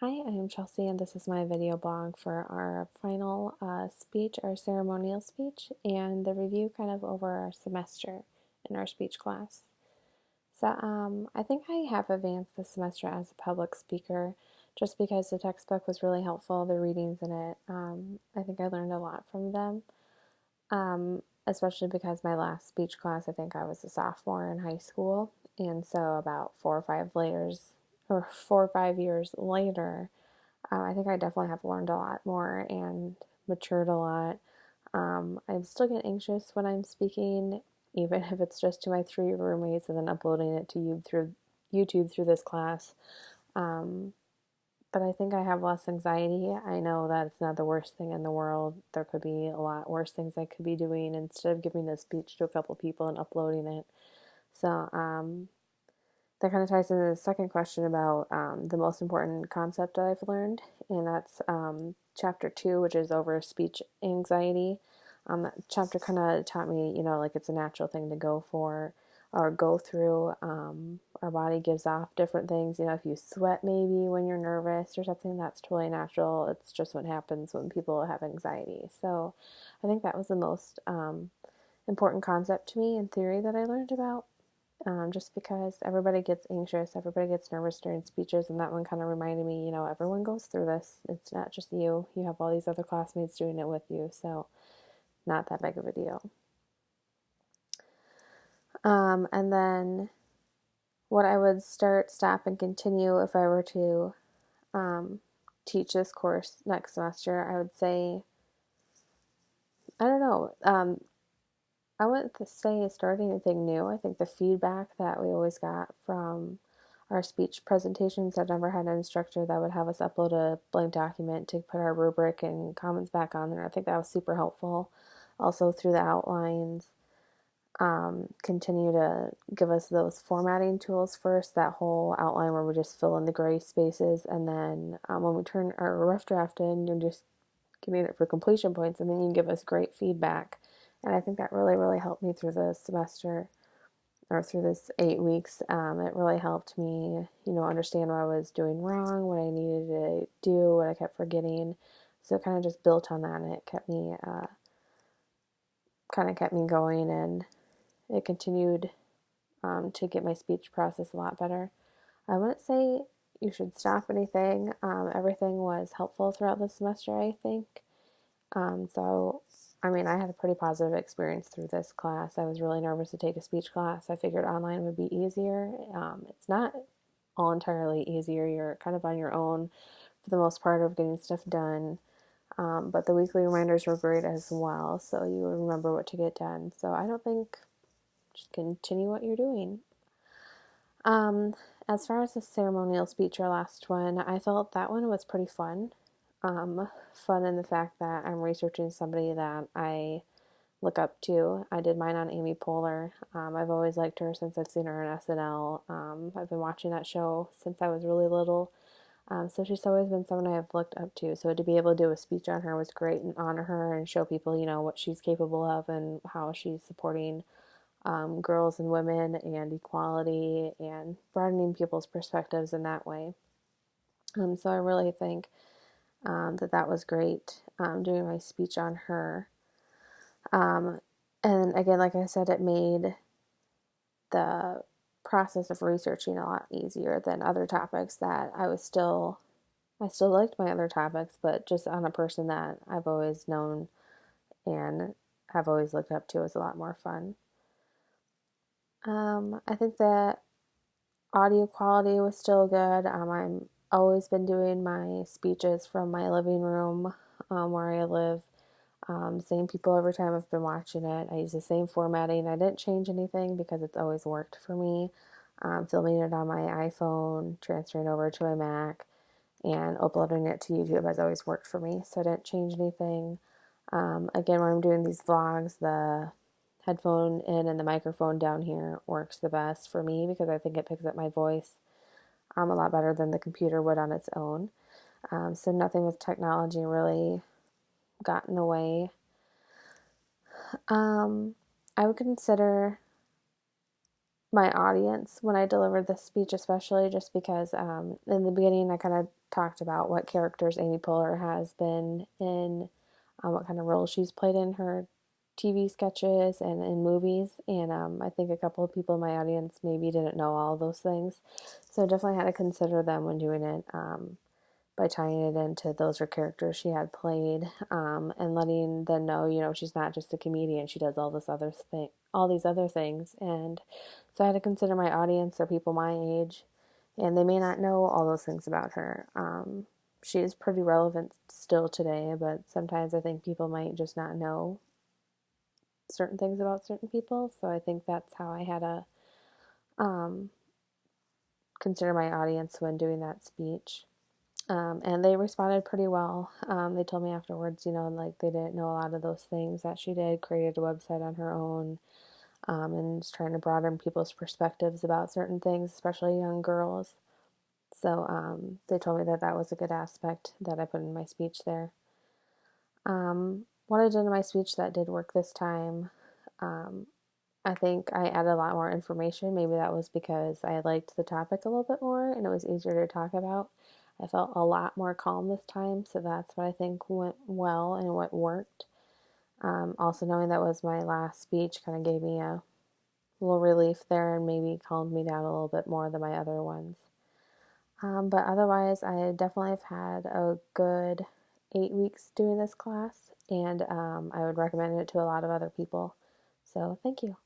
Hi, I am Chelsea, and this is my video blog for our final speech, our ceremonial speech, and the review kind of over our semester in our speech class. So I think I have advanced this semester as a public speaker just because the textbook was really helpful, the readings in it. I think I learned a lot from them, especially because my last speech class, I think I was a sophomore in high school, and so about 4 or 5 years later, I think I definitely have learned a lot more and matured a lot. I still get anxious when I'm speaking, even if it's just to my 3 roommates and then uploading it to YouTube through this class. Um, but I think I have less anxiety. I know that it's not the worst thing in the world. There could be a lot worse things I could be doing instead of giving a speech to a couple people and uploading it. So that kind of ties into the second question about the most important concept I've learned, and that's chapter 2, which is over speech anxiety. That chapter kind of taught me, like it's a natural thing to go for or go through. Our body gives off different things. If you sweat maybe when you're nervous or something, that's totally natural. It's just what happens when people have anxiety. So I think that was the most important concept to me in theory that I learned about, just because everybody gets anxious, everybody gets nervous during speeches, and that one kind of reminded me, everyone goes through this. It's not just you. You have all these other classmates doing it with you, so not that big of a deal. And then what I would start, stop, and continue if I were to teach this course next semester, I would say, I don't know, I wouldn't say start anything new. I think the feedback that we always got from our speech presentations, I've never had an instructor that would have us upload a blank document to put our rubric and comments back on there. I think that was super helpful. Also, through the outlines, continue to give us those formatting tools first, that whole outline where we just fill in the gray spaces, and then when we turn our rough draft in, you're just giving it for completion points, and then you can give us great feedback. And I think that really, really helped me through the semester, or through this 8 weeks. It really helped me, understand what I was doing wrong, what I needed to do, what I kept forgetting. So it kind of just built on that, and it kept me going, and it continued to get my speech process a lot better. I wouldn't say you should stop anything. Everything was helpful throughout the semester, I think. I had a pretty positive experience through this class. I was really nervous to take a speech class. I figured online would be easier. It's not all entirely easier. You're kind of on your own for the most part of getting stuff done. But the weekly reminders were great as well, so you would remember what to get done. So I don't think, just continue what you're doing. As far as the ceremonial speech, our last one, I felt that one was pretty fun. Fun in the fact that I'm researching somebody that I look up to. I did mine on Amy Poehler. I've always liked her since I've seen her on SNL. I've been watching that show since I was really little. So she's always been someone I've looked up to. So to be able to do a speech on her was great and honor her and show people, what she's capable of and how she's supporting girls and women and equality and broadening people's perspectives in that way. So I really think that was great, doing my speech on her. And again, like I said, it made the process of researching a lot easier than other topics that I still liked my other topics, but just on a person that I've always known and have always looked up to is a lot more fun. I think that audio quality was still good. I've always been doing my speeches from my living room, where I live. Same people every time I've been watching it. I use the same formatting. I didn't change anything because it's always worked for me. Filming it on my iPhone, transferring over to a Mac, and uploading it to YouTube has always worked for me, so I didn't change anything. Again, when I'm doing these vlogs, the headphone in and the microphone down here works the best for me because I think it picks up my voice a lot better than the computer would on its own. So nothing with technology really got in the way. I would consider my audience when I delivered this speech, especially just because in the beginning I kind of talked about what characters Amy Poehler has been in, what kind of roles she's played in her TV sketches and in movies, and I think a couple of people in my audience maybe didn't know all of those things, so I definitely had to consider them when doing it. By tying it into those are characters she had played, and letting them know, she's not just a comedian. She does all these other things, and so I had to consider my audience are people my age, and they may not know all those things about her. She is pretty relevant still today, but sometimes I think people might just not know certain things about certain people. So I think that's how I had to um, consider my audience when doing that speech. And they responded pretty well. They told me afterwards, like they didn't know a lot of those things that she did, created a website on her own, and is trying to broaden people's perspectives about certain things, especially young girls. So they told me that that was a good aspect that I put in my speech there. What I did in my speech that did work this time, um, I think I added a lot more information. Maybe that was because I liked the topic a little bit more and it was easier to talk about. I felt a lot more calm this time, so that's what I think went well and what worked. Also, knowing that was my last speech kind of gave me a little relief there and maybe calmed me down a little bit more than my other ones. But otherwise, I definitely have had a good 8 weeks doing this class, and I would recommend it to a lot of other people. So, thank you.